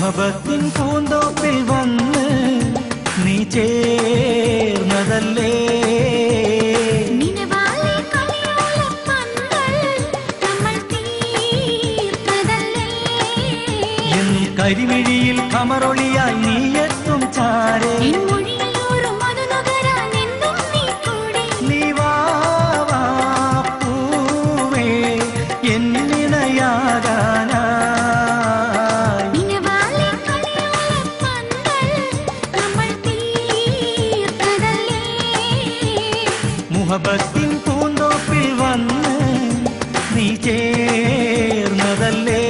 മുഹബത്തിൻ പൂന്തോപ്പിൽ വന്ന് നീ ചേർന്നതല്ലേ എന്നും കരിമിഴിയിൽ കമറൊളിയായി നീ എത്തും ചാരേ നീ വാ പൂവേ എന്നിണയാകാനാ മുഹബത്തിൻ പൂന്തോപ്പിൽ വന്ന് നീ ചേർന്നതല്ലേ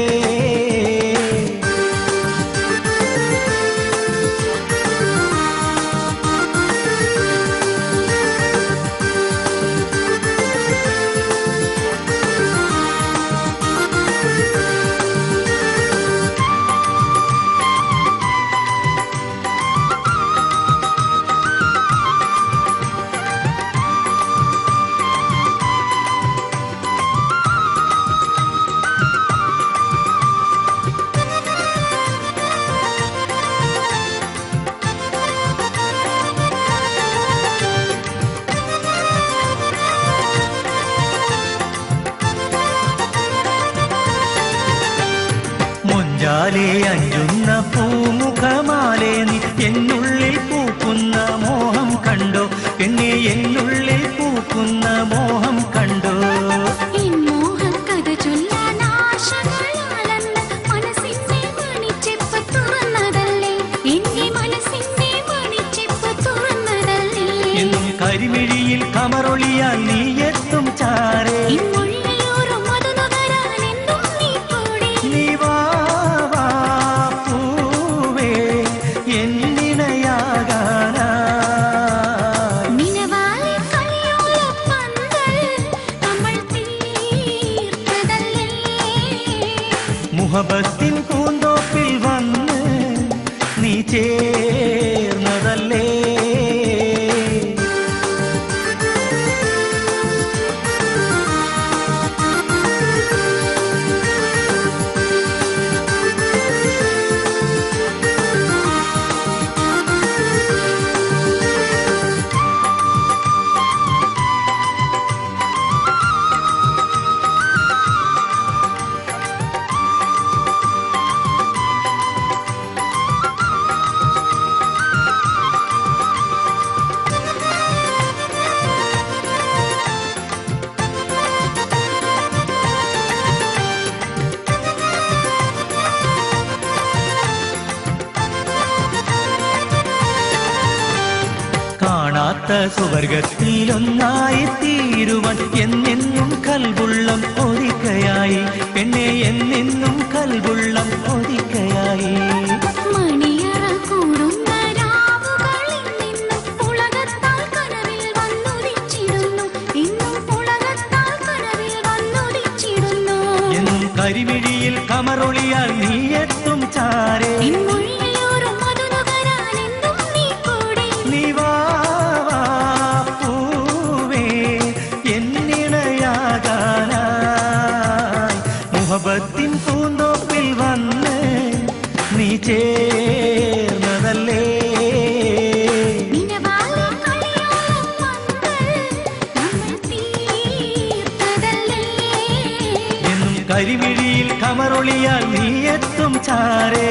ാലേ അഞ്ചുന്ന പൂമുഖമാലേ നീ എന്നുള്ളിൽ പൂക്കുന്ന മോഹം കണ്ടോ എന്നെ എന്നുള്ളിൽ പൂക്കുന്ന മോഹം കണ്ടോ എന്നും കരിമിഴിയിൽ കമറൊളിയാൽ നീ എത്തും ചാരേ മുഹബത്തിൻ പൂന്തോപ്പിൽ വന്ന് നീ ചേർന്നതല്ലേ സുവർഗത്തിലൊന്നായി തീരുവൻ എന്നെന്നും കൽവുള്ളം ഒരിക്കയായി പെണ്ണെ എന്നെന്നും കൽവുള്ളം ഒരിക്കയായി എന്നും കരിമിഴിയിൽ കമറൊളിയാൽ നീ എത്തും ചാരേ മുഹബത്തിൻ പൂന്തോപ്പിൽ വന്ന് നീ ചേർന്നതല്ലേ എന്നും കരിമിഴിയിൽ കമറൊളിയാൽ നീ എത്തും ചാരേ